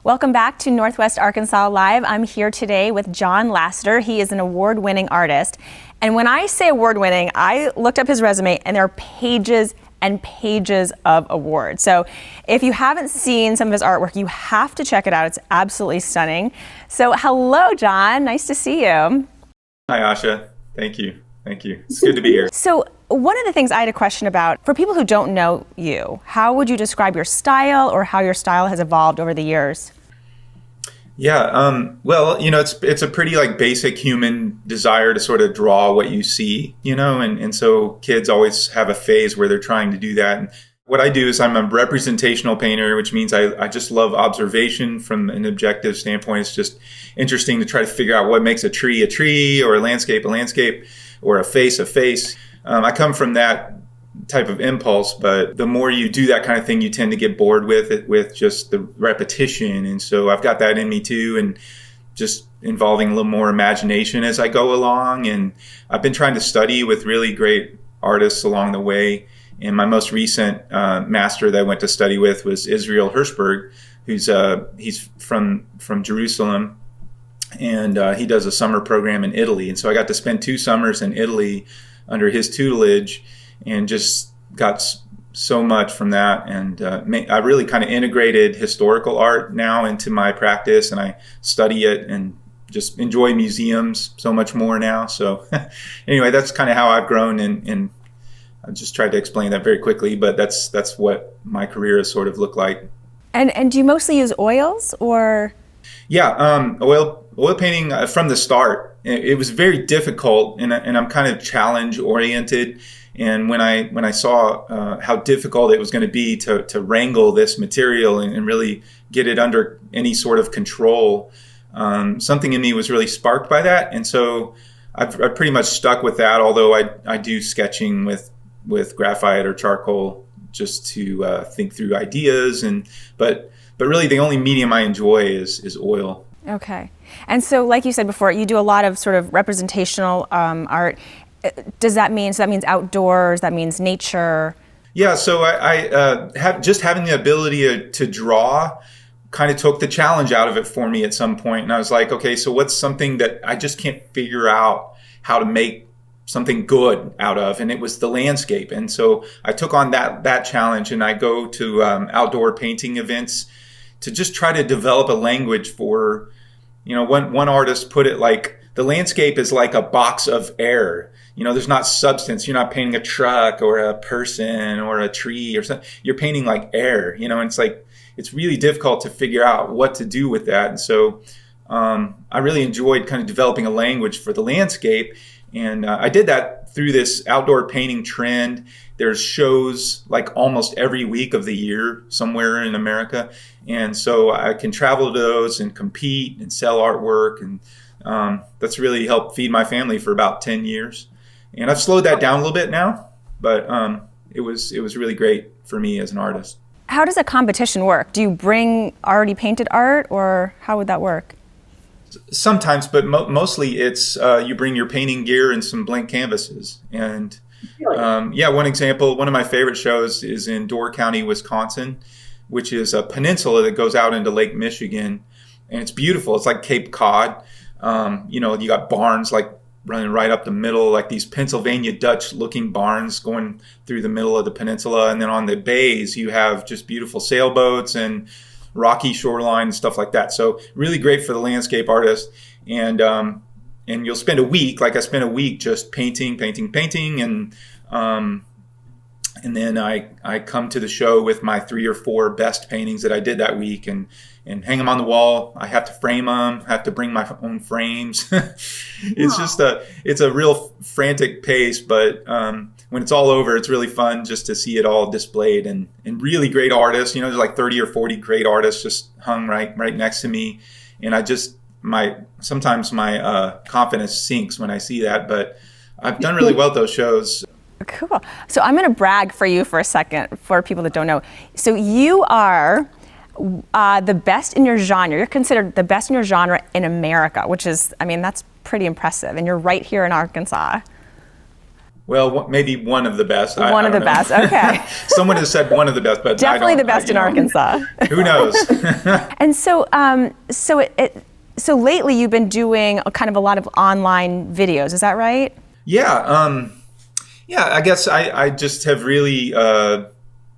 Welcome back to Northwest Arkansas Live. I'm here today with John Lasater. He is an award-winning artist. And when I say award-winning, I looked up his resume and there are pages and pages of awards. So if you haven't seen some of his artwork, you have to check it out. It's absolutely stunning. So hello, John. Nice to see you. Hi, Asha. Thank you. Thank you. It's good to be here. So one of the things I had a question about, for people who don't know you, how would you describe your style or how your style has evolved over the years? Yeah, well, it's a pretty basic human desire to sort of draw what you see, and so kids always have a phase where they're trying to do that. And what I do is I'm a representational painter, which means I just love observation from an objective standpoint. It's just interesting to try to figure out what makes a tree, or a landscape, or a face. I come from that type of impulse, but the more you do that kind of thing, you tend to get bored with it, with just the repetition. And so I've got that in me too, and just involving a little more imagination as I go along. And I've been trying to study with really great artists along the way. And my most recent master that I went to study with was Israel Hirschberg, he's from Jerusalem. And he does a summer program in Italy. And so I got to spend 2 summers in Italy under his tutelage and just got so much from that. And I really kind of integrated historical art now into my practice, and I study it and just enjoy museums so much more now. So anyway, that's kind of how I've grown, and I just tried to explain that very quickly, but that's what my career has sort of looked like. And do you mostly use oils or? Yeah, oil painting from the start. It was very difficult, and I'm kind of challenge oriented. And when I saw how difficult it was going to be to wrangle this material and really get it under any sort of control, something in me was really sparked by that. And so I've pretty much stuck with that. Although I do sketching with graphite or charcoal just to think through ideas, but really the only medium I enjoy is oil. Okay. And so like you said before, you do a lot of sort of representational art. Does that mean, so that means outdoors, that means nature? Yeah, so I having the ability to draw kind of took the challenge out of it for me at some point. And I was like, okay, so what's something that I just can't figure out how to make something good out of? And it was the landscape. And so I took on that challenge, and I go to outdoor painting events to just try to develop a language for, one artist put it like, the landscape is like a box of air. There's not substance. You're not painting a truck or a person or a tree or something. You're painting like air, and it's like, it's really difficult to figure out what to do with that. And so I really enjoyed kind of developing a language for the landscape. And I did that through this outdoor painting trend. There's shows like almost every week of the year somewhere in America. And so I can travel to those and compete and sell artwork. And that's really helped feed my family for about 10 years. And I've slowed that down a little bit now, but it was really great for me as an artist. How does a competition work? Do you bring already painted art, or how would that work? Sometimes, but mostly it's you bring your painting gear and some blank canvases. And one example, one of my favorite shows is in Door County, Wisconsin, which is a peninsula that goes out into Lake Michigan. And it's beautiful. It's like Cape Cod. You got barns like running right up the middle, like these Pennsylvania Dutch looking barns going through the middle of the peninsula. And then on the bays, you have just beautiful sailboats and rocky shoreline and stuff like that. So really great for the landscape artist. And you'll spend a week, like I spent a week just painting. And then I come to the show with my 3 or 4 best paintings that I did that week and hang them on the wall. I have to frame them, have to bring my own frames. It's a real frantic pace, but when it's all over, it's really fun just to see it all displayed and really great artists. There's like 30 or 40 great artists just hung right next to me. And sometimes my confidence sinks when I see that, but I've done really well at those shows. Cool. So I'm going to brag for you for a second for people that don't know. So you are the best in your genre. You're considered the best in your genre in America, which is, that's pretty impressive. And you're right here in Arkansas. Well, maybe one of the best. One of the best. Okay. Someone has said one of the best, but definitely the best in Arkansas. Who knows? And so, so lately you've been doing kind of a lot of online videos. Is that right? Yeah. Yeah. I guess I just have really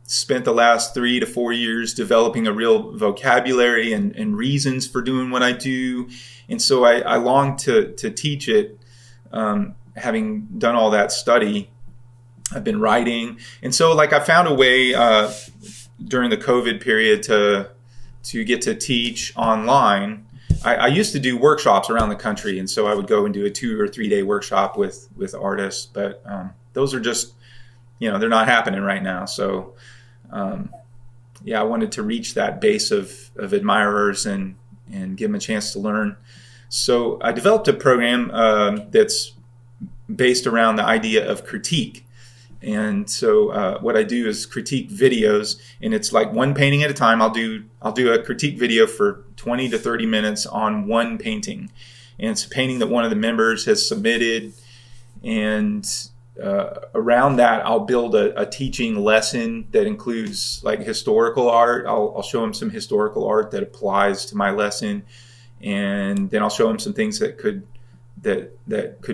spent the last 3 to 4 years developing a real vocabulary and reasons for doing what I do, and so I long to teach it. Having done all that study, I've been writing. And so like I found a way during the COVID period to get to teach online. I used to do workshops around the country. And so I would go and do a 2 or 3 day workshop with artists. But those are just, they're not happening right now. So yeah, I wanted to reach that base of admirers and give them a chance to learn. So I developed a program that's based around the idea of critique. And so what I do is critique videos, and it's like one painting at a time. I'll do a critique video for 20 to 30 minutes on one painting. And it's a painting that one of the members has submitted. And around that, I'll build a teaching lesson that includes like historical art. I'll show them some historical art that applies to my lesson. And then I'll show them some things that could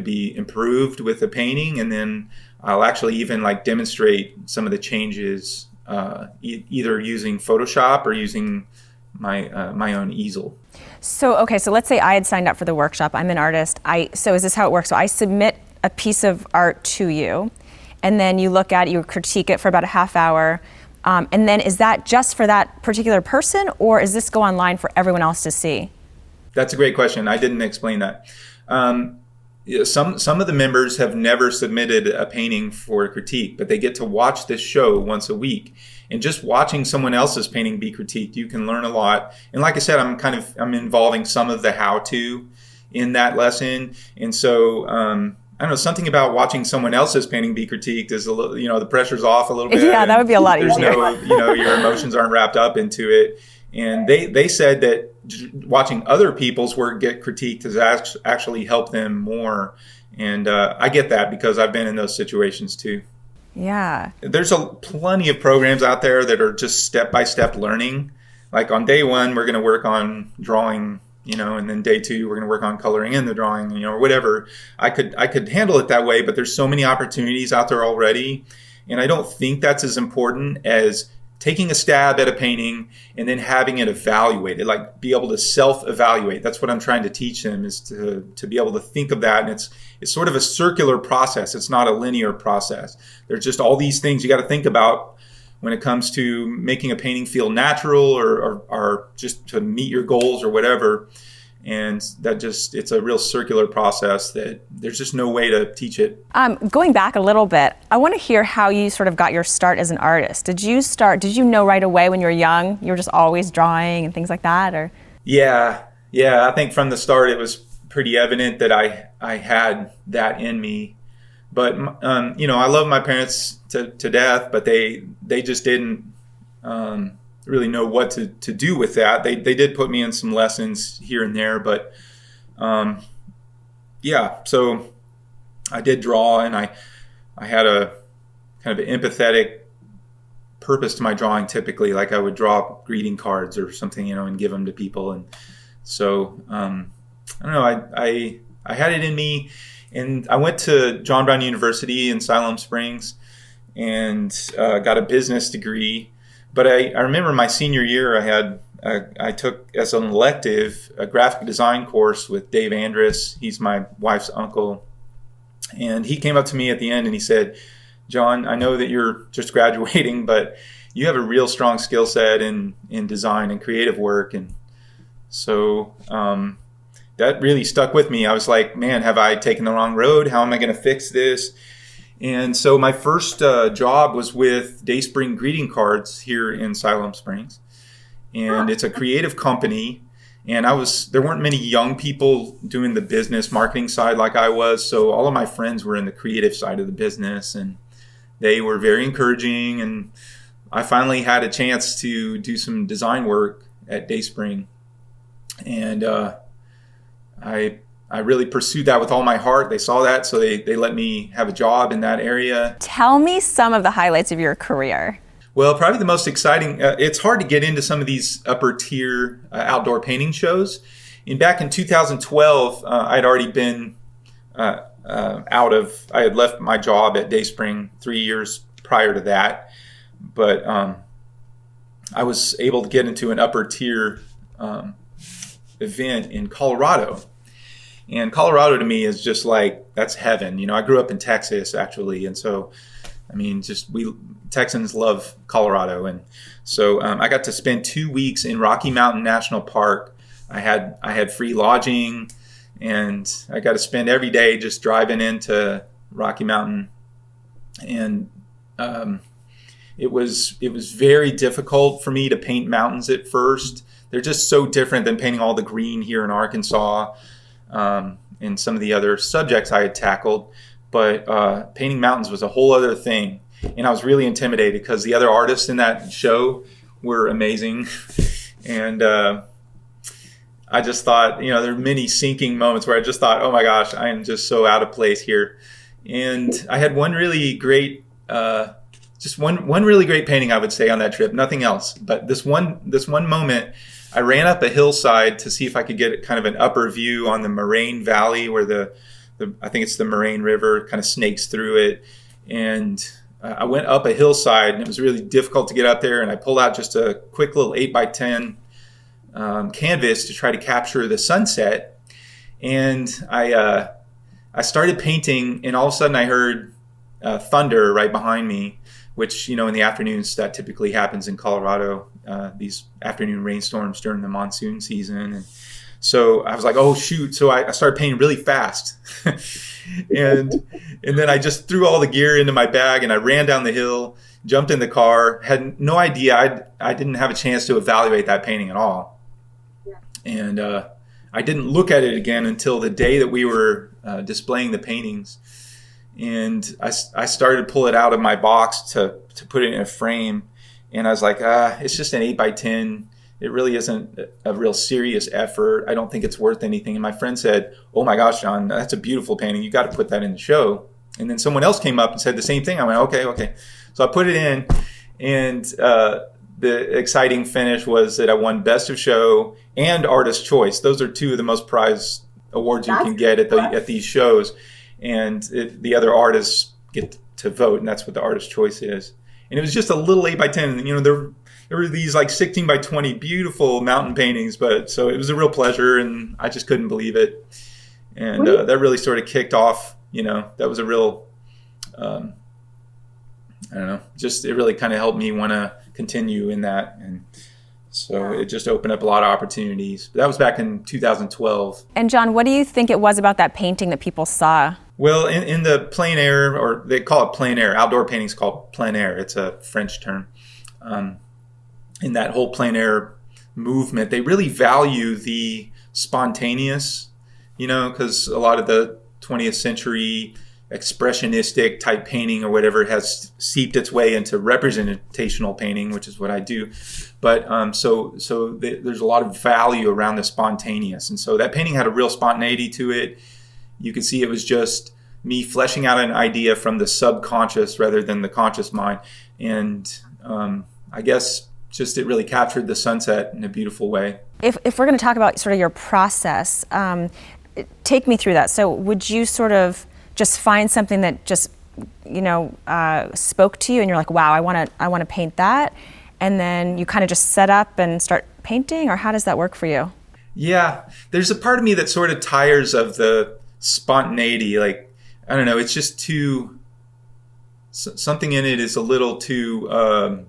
be improved with the painting, and then I'll actually even like demonstrate some of the changes either using Photoshop or using my own easel. So let's say I had signed up for the workshop. I'm an artist. So is this how it works? So I submit a piece of art to you, and then you look at it, you critique it for about a half hour, and then is that just for that particular person, or is this go online for everyone else to see? That's a great question. I didn't explain that. Some of the members have never submitted a painting for a critique, but they get to watch this show once a week. And just watching someone else's painting be critiqued, you can learn a lot. And like I said, I'm involving some of the how-to in that lesson. And so I don't know, something about watching someone else's painting be critiqued is a little, the pressure's off a little bit. Yeah, that would be a lot easier. Your emotions aren't wrapped up into it. And they said that watching other people's work get critiqued has actually helped them more. And I get that because I've been in those situations too. Yeah. There's plenty of programs out there that are just step-by-step learning. Like on day 1, we're going to work on drawing, and then day 2, we're going to work on coloring in the drawing, or whatever. I could handle it that way, but there's so many opportunities out there already. And I don't think that's as important as taking a stab at a painting and then having it evaluated, like be able to self-evaluate. That's what I'm trying to teach them, is to be able to think of that. And it's sort of a circular process. It's not a linear process. There's just all these things you got to think about when it comes to making a painting feel natural or just to meet your goals or whatever. And it's a real circular process that there's just no way to teach it. Going back a little bit, I want to hear how you sort of got your start as an artist. Did you know right away when you were young, you were just always drawing and things like that, or? Yeah. I think from the start, it was pretty evident that I had that in me. But, I love my parents to death, but they just didn't, really know what to do with that. They did put me in some lessons here and there, but so I did draw, and I had a kind of an empathetic purpose to my drawing typically. Like I would draw greeting cards or something, and give them to people. And so I don't know, I had it in me, and I went to John Brown University in Siloam Springs and got a business degree. But I remember my senior year, I took as an elective a graphic design course with Dave Andrus. He's my wife's uncle. And he came up to me at the end and he said, "John, I know that you're just graduating, but you have a real strong skill set in design and creative work." And so that really stuck with me. I was like, man, have I taken the wrong road? How am I going to fix this? And so my first job was with Dayspring Greeting Cards here in Siloam Springs. And it's a creative company. And there weren't many young people doing the business marketing side like I was. So all of my friends were in the creative side of the business, and they were very encouraging. And I finally had a chance to do some design work at Dayspring. And I I really pursued that with all my heart. They saw that, so they let me have a job in that area. Tell me some of the highlights of your career. Well, probably the most exciting, it's hard to get into some of these upper tier outdoor painting shows. And back in 2012, I'd already been I had left my job at Dayspring 3 years prior to that. But I was able to get into an upper tier event in Colorado. And Colorado to me is just like, that's heaven. You know, I grew up in Texas actually. And so, I mean, Texans love Colorado. And so I got to spend 2 weeks in Rocky Mountain National Park. I had free lodging, and I got to spend every day just driving into Rocky Mountain. And it was very difficult for me to paint mountains at first. They're just so different than painting all the green here in Arkansas and some of the other subjects I had tackled. But painting mountains was a whole other thing. And I was really intimidated because the other artists in that show were amazing. And I just thought, you know, there were many sinking moments where I just thought, oh my gosh, I am just so out of place here. And I had one really great, just one really great painting, I would say, on that trip, nothing else. But this one moment, I ran up a hillside to see if I could get kind of an upper view on the Moraine Valley where I think it's the Moraine River kind of snakes through it. And I went up a hillside, and it was really difficult to get up there. And I pulled out just a quick little 8x10 canvas to try to capture the sunset. And I started painting, and all of a sudden I heard thunder right behind me, which, you know, in the afternoons that typically happens in Colorado, these afternoon rainstorms during the monsoon season. And so I was like, oh shoot. So I started painting really fast. and then I just threw all the gear into my bag, and I ran down the hill, jumped in the car, had no idea. I didn't have a chance to evaluate that painting at all. Yeah. And I didn't look at it again until the day that we were displaying the paintings. And I started to pull it out of my box to put it in a frame. And I was like, it's just an 8x10. It really isn't a real serious effort. I don't think it's worth anything. And my friend said, oh my gosh, John, that's a beautiful painting. You got to put that in the show. And then someone else came up and said the same thing. I went, okay. So I put it in, and the exciting finish was that I won Best of Show and Artist Choice. Those are two of the most prized awards you can get at these shows. And the other artists get to vote, and that's what the Artist Choice is. And it was just a little 8x10. You know, there were these like 16x20 beautiful mountain paintings, so it was a real pleasure, and I just couldn't believe it. And that really sort of kicked off, you know, that was a real, I don't know, just it really kind of helped me want to continue in that. And so it just opened up a lot of opportunities. But that was back in 2012. And John, what do you think it was about that painting that people saw? Well, in the Plein Air, or they call it Plein Air, outdoor painting's called Plein Air. It's a French term. In that whole Plein Air movement, they really value the spontaneous, you know, because a lot of the 20th century expressionistic type painting or whatever has seeped its way into representational painting, which is what I do. But there's a lot of value around the spontaneous. And so that painting had a real spontaneity to it. You could see it was just me fleshing out an idea from the subconscious rather than the conscious mind. And I guess just it really captured the sunset in a beautiful way. If we're going to talk about sort of your process, take me through that. So would you sort of just find something that just, you know, spoke to you, and you're like, wow, I want to paint that, and then you kind of just set up and start painting, or how does that work for you? Yeah, there's a part of me that sort of tires of the spontaneity. Like, I don't know, it's just too, something in it is a little too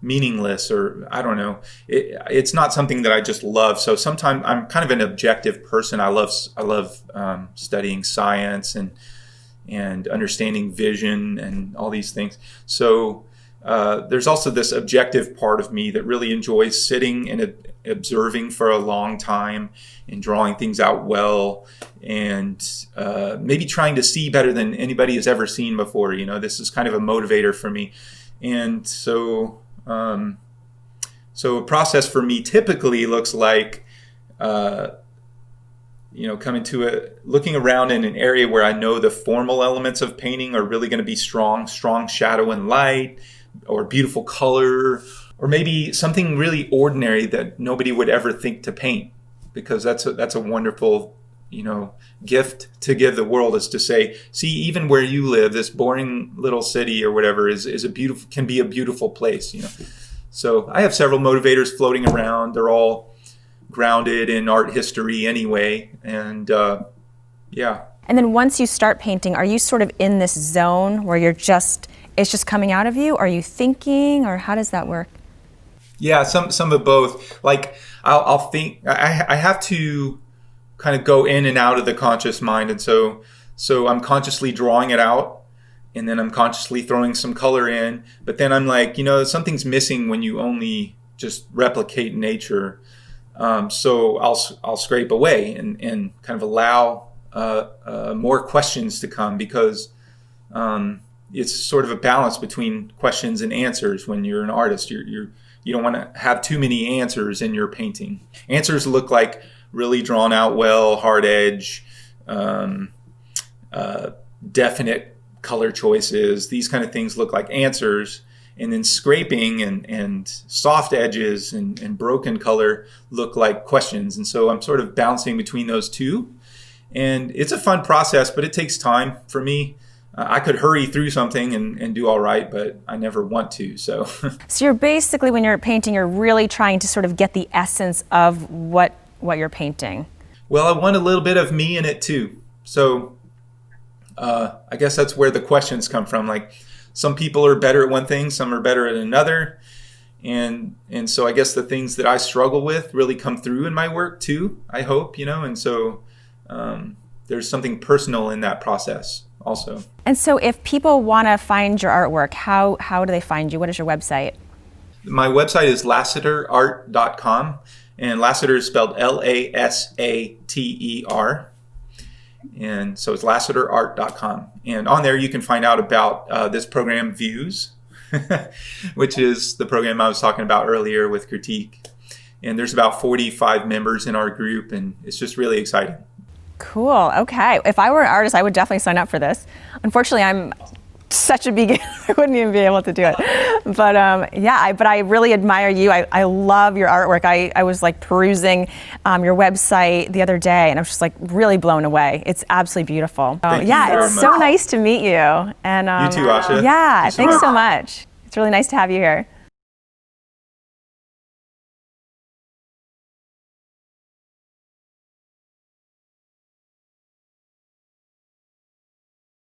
meaningless, or I don't know. It's not something that I just love. So sometimes I'm kind of an objective person. I love studying science and understanding vision and all these things. So there's also this objective part of me that really enjoys sitting and observing for a long time and drawing things out well, and maybe trying to see better than anybody has ever seen before. You know, this is kind of a motivator for me. And so a process for me typically looks like looking around in an area where I know the formal elements of painting are really going to be strong shadow and light, or beautiful color, or maybe something really ordinary that nobody would ever think to paint, because that's a wonderful, gift to give the world, is to say, see, even where you live, this boring little city or whatever can be a beautiful place, So I have several motivators floating around. They're all grounded in art history anyway, and yeah. And then once you start painting, are you sort of in this zone where it's just coming out of you? Are you thinking, or how does that work? Yeah, some of both. Like I'll think, I have to kind of go in and out of the conscious mind, and so I'm consciously drawing it out, and then I'm consciously throwing some color in, but then I'm like, something's missing when you only just replicate nature. So I'll scrape away and kind of allow more questions to come, because it's sort of a balance between questions and answers. When you're an artist, you don't want to have too many answers in your painting. Answers look like really drawn out, well, hard edge, definite color choices. These kind of things look like answers. And then scraping and soft edges and broken color look like questions. And so I'm sort of bouncing between those two. And it's a fun process, but it takes time for me. I could hurry through something and do all right, but I never want to. So you're basically, when you're painting, you're really trying to sort of get the essence of what you're painting. Well, I want a little bit of me in it too. So I guess that's where the questions come from. Like, some people are better at one thing, some are better at another. And so I guess the things that I struggle with really come through in my work too, I hope, and so there's something personal in that process also. And so if people want to find your artwork, how do they find you? What is your website? My website is lasaterart.com, and Lasater is spelled Lasater. And so it's lasaterart.com. And on there you can find out about this program, Views, which is the program I was talking about earlier with critique. And there's about 45 members in our group, and it's just really exciting. Cool. Okay. If I were an artist, I would definitely sign up for this. Unfortunately, I'm such a beginner, I wouldn't even be able to do it. But but I really admire you. I love your artwork. I was like perusing your website the other day, and I was just like really blown away. It's absolutely beautiful. It's so nice to meet you. And you too, Asha. Yeah, thanks so much. It's really nice to have you here.